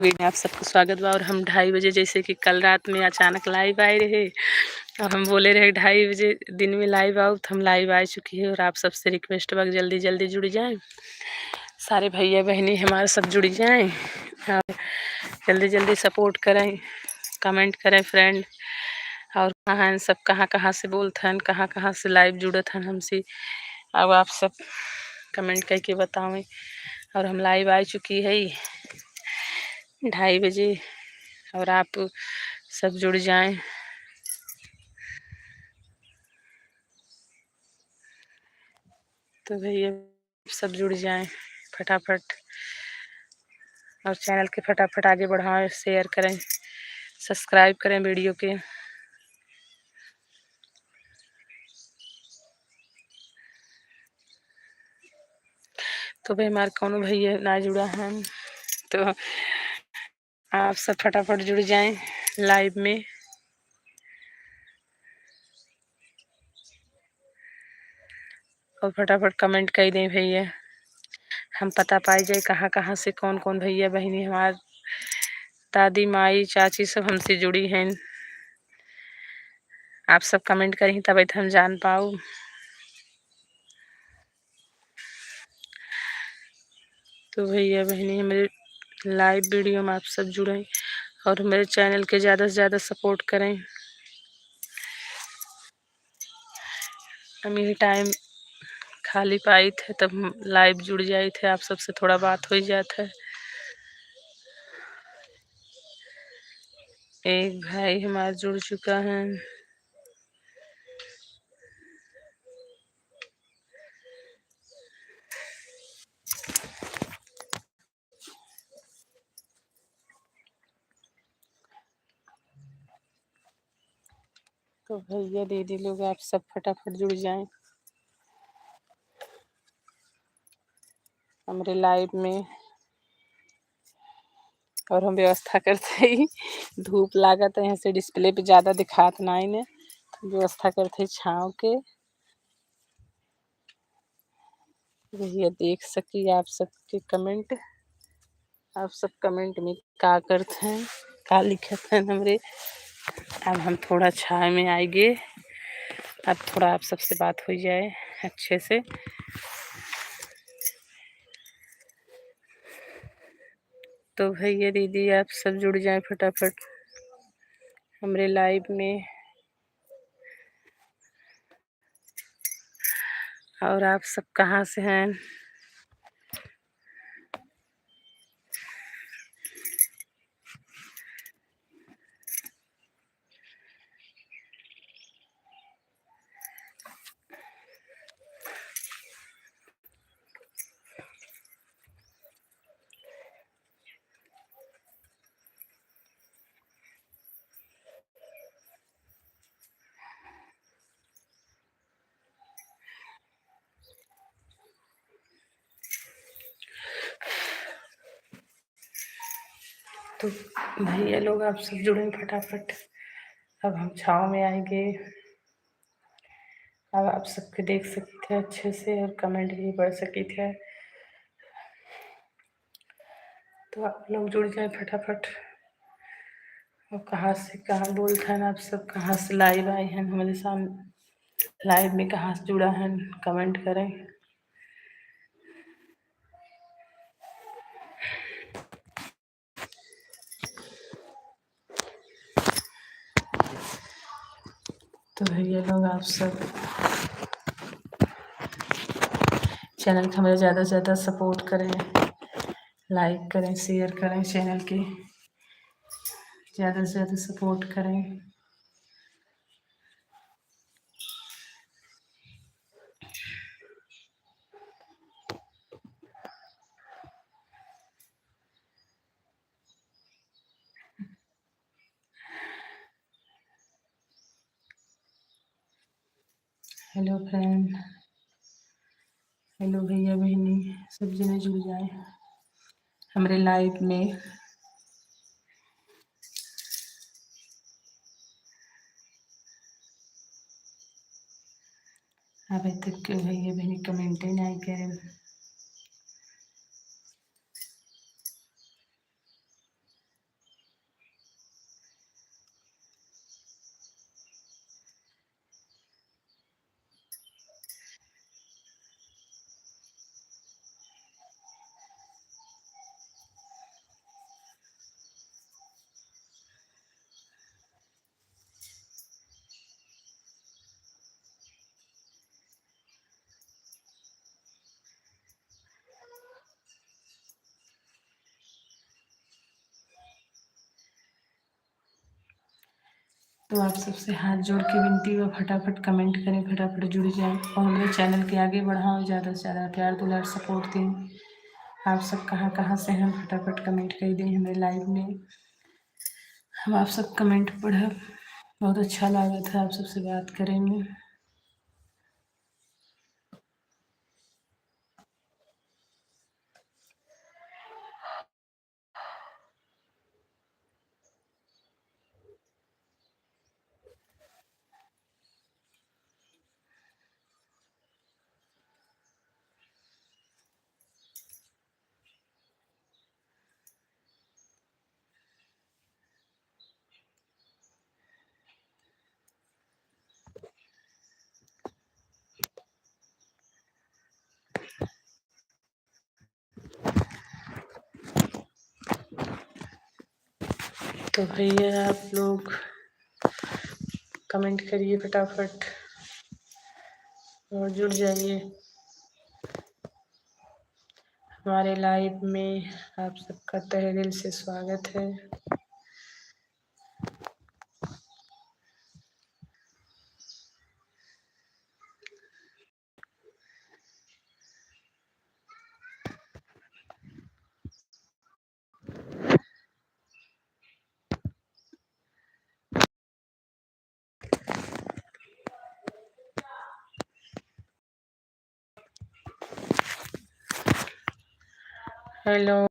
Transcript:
Video में आप सबको स्वागत बा। और हम 2:30 बजे जैसे कि कल रात में अचानक लाइव आए रहे और हम बोले रहे 2:30 बजे दिन में लाइव आओ, तो हम लाइव आ चुकी है। और आप सबसे रिक्वेस्ट बा जल्दी जल्दी जुड़ जाएं, सारे भैया बहनी हमारे सब जुड़ जाएं और जल्दी जल्दी सपोर्ट करें, कमेंट करें फ्रेंड। और कहाँ हैं सब, कहाँ कहाँ से बोलते हैं, कहाँ कहाँ से लाइव जुड़त हैं हमसे, अब आप सब कमेंट करके बतावें। और हम लाइव आ चुकी है 2:30 बजे और आप सब जुड़ जाएं। तो भैया सब जुड़ जाएं फटाफट और चैनल के फटाफट आगे बढ़ाएं, शेयर करें, सब्सक्राइब करें वीडियो के। तो भाई हमारे कौन भैया ना जुड़ा है, तो आप सब फटाफट जुड़ जाएं लाइव में और फटाफट कमेंट कर दें भैया, हम पता पाई जाए कहाँ कहाँ से कौन कौन भैया बहनी हमार दादी माई चाची सब हमसे जुड़ी हैं। आप सब कमेंट करें तब हम जान पाओ। तो भैया बहनी हमारे लाइव वीडियो में आप सब जुड़ें और मेरे चैनल के ज़्यादा से ज़्यादा सपोर्ट करें। हम यही टाइम खाली पाई थे तब हम लाइव जुड़ जाए थे, आप सबसे थोड़ा बात हो जाता है। एक भाई हमारा जुड़ चुका है। तो भैया दीदी लोग आप सब फटाफट जुड़ जाएं हमारे लाइव में। और हम व्यवस्था करते ही धूप लागत है, यहाँ से डिस्प्ले पे ज़्यादा दिखात नहीं ने, तो व्यवस्था करते छाँव के भैया देख सकी आप सबके कमेंट। आप सब कमेंट में का करते हैं, का लिखते हैं हमरे। अब हम थोड़ा छाए में आएंगे, अब थोड़ा आप सबसे बात हो जाए अच्छे से। तो भैया दीदी आप सब जुड़ जाएं फटाफट हमरे लाइव में। और आप सब कहाँ से हैं? तो भैया लोग आप सब जुड़ें फटाफट। अब हम छाँव में आएंगे, अब आप सबके देख सकते थे अच्छे से और कमेंट भी पढ़ सकी थे। तो आप लोग जुड़ जाए फटाफट। और कहाँ से कहाँ बोलते हैं आप सब, कहाँ से लाइव आए हैं हमारे सामने लाइव में, कहाँ से जुड़ा है कमेंट करें। तो भैया लोग आप सब चैनल को हमें ज़्यादा से ज़्यादा सपोर्ट करें, लाइक करें, शेयर करें, चैनल की ज़्यादा से ज़्यादा सपोर्ट करें। हेलो फ्रेंड, हेलो भैया बहनी, सब जने जुड़ जाए हमारे लाइव में। अभी तक के भैया बहनी कमेंट ही नहीं करें। तो आप सबसे हाथ जोड़ के विनती है, फटाफट कमेंट करें, फटाफट जुड़ जाएं और हमारे चैनल के आगे बढ़ाओ, ज़्यादा से ज़्यादा प्यार दुलार सपोर्ट दें। आप सब कहाँ कहाँ से हैं, फटाफट कमेंट कर दें हमें लाइव में, हम आप सब कमेंट पढ़ब। बहुत अच्छा लगा था आप सबसे बात करेंगे। तो भैया आप लोग कमेंट करिए फटाफट और जुड़ जाइए हमारे लाइव में। आप सबका तहे दिल से स्वागत है। हेलो।